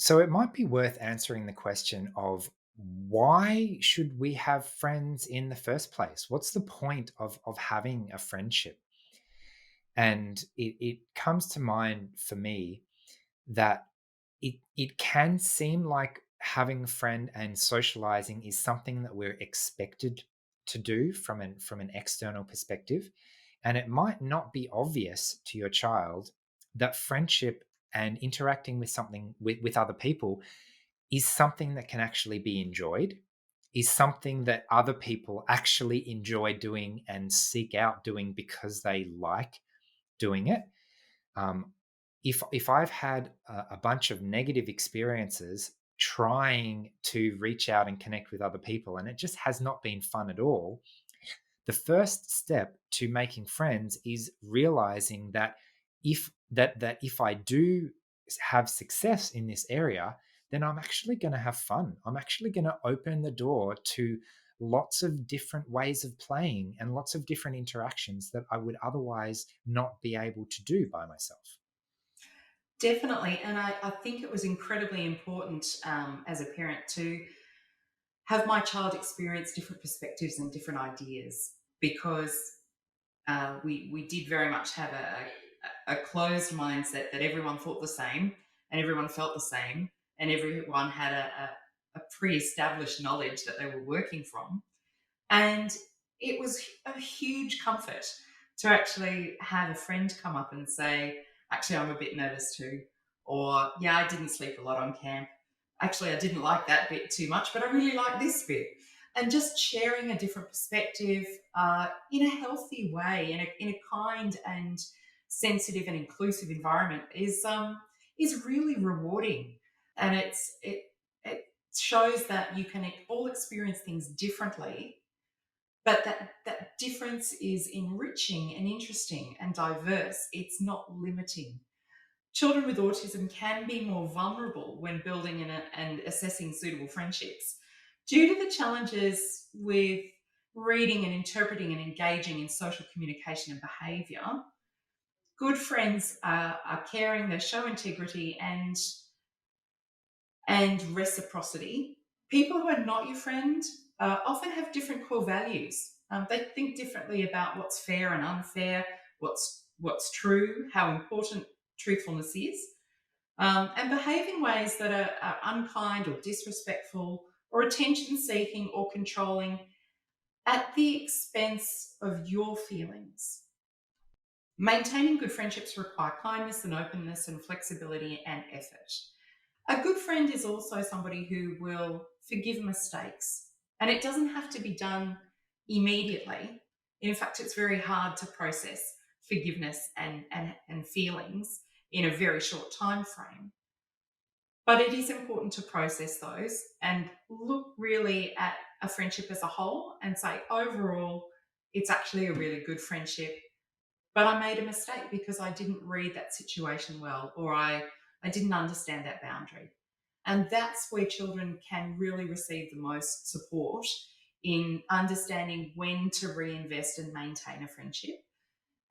So it might be worth answering the question of why should we have friends in the first place? What's the point of having a friendship? And it comes to mind for me that it can seem like having a friend and socializing is something that we're expected to do from an external perspective, and it might not be obvious to your child that friendship and interacting with something with other people is something that can actually be enjoyed, is something that other people actually enjoy doing and seek out doing because they like doing it. um, if I've had a bunch of negative experiences trying to reach out and connect with other people, and it just has not been fun at all, the first step to making friends is realizing that if I do have success in this area, then I'm actually going to have fun. I'm actually going to open the door to lots of different ways of playing and lots of different interactions that I would otherwise not be able to do by myself. Definitely. And I think it was incredibly important as a parent to have my child experience different perspectives and different ideas because we did very much have a closed mindset that everyone thought the same and everyone felt the same and everyone had a pre-established knowledge that they were working from. And it was a huge comfort to actually have a friend come up and say, actually, I'm a bit nervous too. Or, yeah, I didn't sleep a lot on camp. Actually, I didn't like that bit too much, but I really like this bit. And just sharing a different perspective in a healthy way, in a kind and sensitive and inclusive environment is really rewarding. And it shows that you can all experience things differently, but that difference is enriching and interesting and diverse. It's not limiting. Children with autism can be more vulnerable when building and assessing suitable friendships due to the challenges with reading and interpreting and engaging in social communication and behaviour. Good friends are caring, they show integrity and reciprocity. People who are not your friend often have different core values. They think differently about what's fair and unfair, what's true, how important truthfulness is, and behave in ways that are unkind or disrespectful or attention seeking or controlling at the expense of your feelings. Maintaining good friendships require kindness and openness and flexibility and effort. A good friend is also somebody who will forgive mistakes, and it doesn't have to be done immediately. In fact, it's very hard to process forgiveness and feelings in a very short time frame. But it is important to process those and look really at a friendship as a whole and say, overall, it's actually a really good friendship, but I made a mistake because I didn't read that situation well, or I didn't understand that boundary. And that's where children can really receive the most support in understanding when to reinvest and maintain a friendship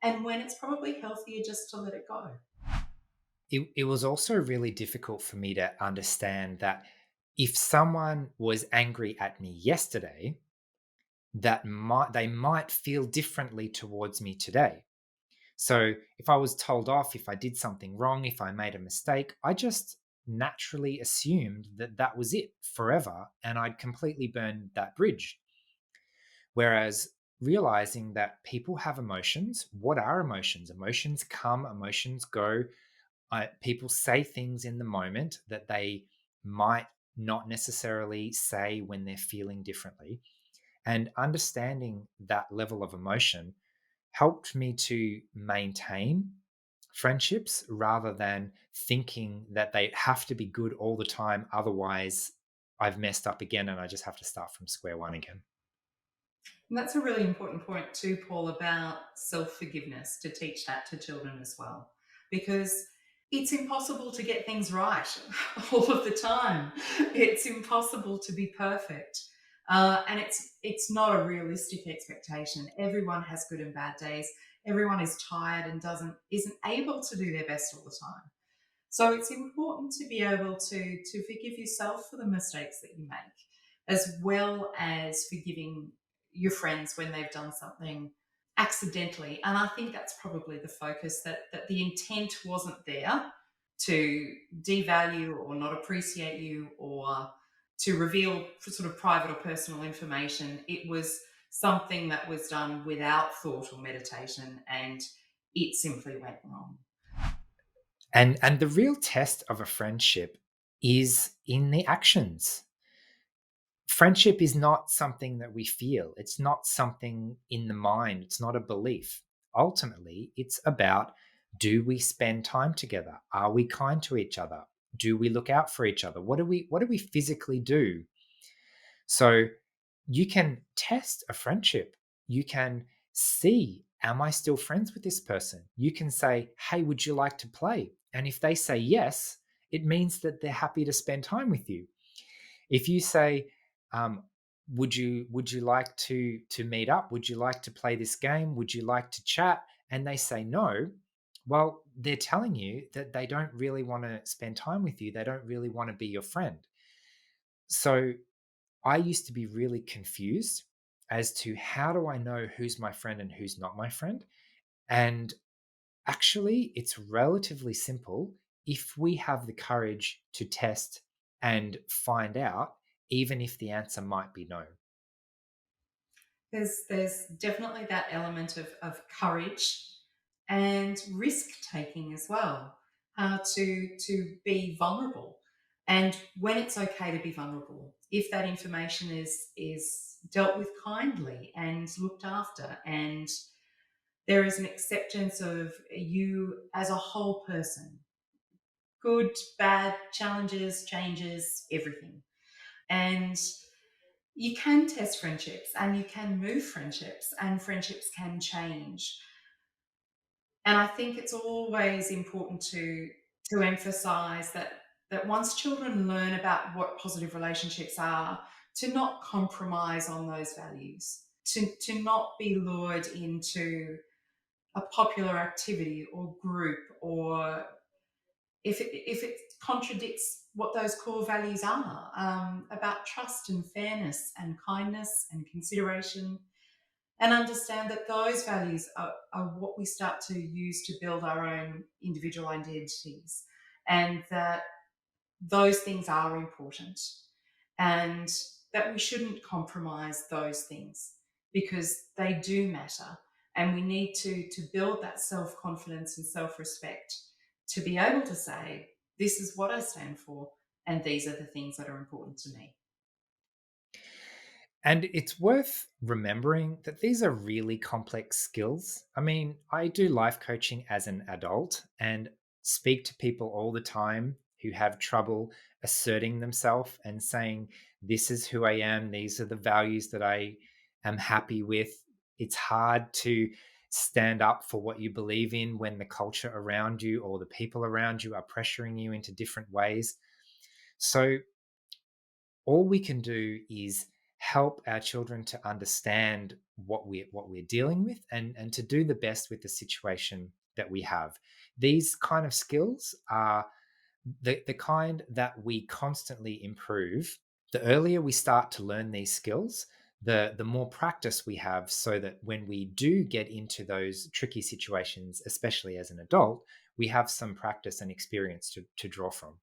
and when it's probably healthier just to let it go. It was also really difficult for me to understand that if someone was angry at me yesterday, they might feel differently towards me today. So if I was told off, if I did something wrong, if I made a mistake, I just naturally assumed that that was it forever and I'd completely burned that bridge. Whereas realizing that people have emotions, what are emotions? Emotions come, emotions go. People say things in the moment that they might not necessarily say when they're feeling differently. And understanding that level of emotion helped me to maintain friendships rather than thinking that they have to be good all the time. Otherwise, I've messed up again and I just have to start from square one again. And that's a really important point too, Paul, about self-forgiveness, to teach that to children as well. Because it's impossible to get things right all of the time. It's impossible to be perfect. And it's not a realistic expectation. Everyone has good and bad days. Everyone is tired and isn't able to do their best all the time. So it's important to be able to forgive yourself for the mistakes that you make, as well as forgiving your friends when they've done something accidentally. And I think that's probably the focus, that the intent wasn't there to devalue or not appreciate you or to reveal sort of private or personal information. It was something that was done without thought or meditation, and it simply went wrong. And the real test of a friendship is in the actions. Friendship is not something that we feel. It's not something in the mind. It's not a belief. Ultimately, it's about, do we spend time together? Are we kind to each other? Do we look out for each other? What do we physically do? So you can test a friendship. You can see, am I still friends with this person? You can say, hey, would you like to play? And if they say yes, it means that they're happy to spend time with you. If you say, um, would you like to meet up? Would you like to play this game? Would you like to chat? And they say no, well, they're telling you that they don't really want to spend time with you. They don't really want to be your friend. So I used to be really confused as to, how do I know who's my friend and who's not my friend? And actually, it's relatively simple if we have the courage to test and find out, even if the answer might be no. There's definitely that element of courage and risk taking as well, to be vulnerable. And when it's okay to be vulnerable, if that information is dealt with kindly and looked after, and there is an acceptance of you as a whole person, good, bad, challenges, changes, everything. And you can test friendships and you can move friendships, and friendships can change. And I think it's always important to emphasize that once children learn about what positive relationships are, to not compromise on those values, to not be lured into a popular activity or group, or if it contradicts what those core values are, about trust and fairness and kindness and consideration, and understand that those values are what we start to use to build our own individual identities, and that those things are important, and that we shouldn't compromise those things because they do matter. And we need to build that self confidence and self respect to be able to say, this is what I stand for, and these are the things that are important to me. And it's worth remembering that these are really complex skills. I mean, I do life coaching as an adult and speak to people all the time who have trouble asserting themselves and saying, this is who I am, these are the values that I am happy with. It's hard to stand up for what you believe in when the culture around you or the people around you are pressuring you into different ways. So, all we can do is help our children to understand what we're dealing with, and to do the best with the situation that we have. These kind of skills are the kind that we constantly improve. The earlier we start to learn these skills, the more practice we have, so that when we do get into those tricky situations, especially as an adult, we have some practice and experience to draw from.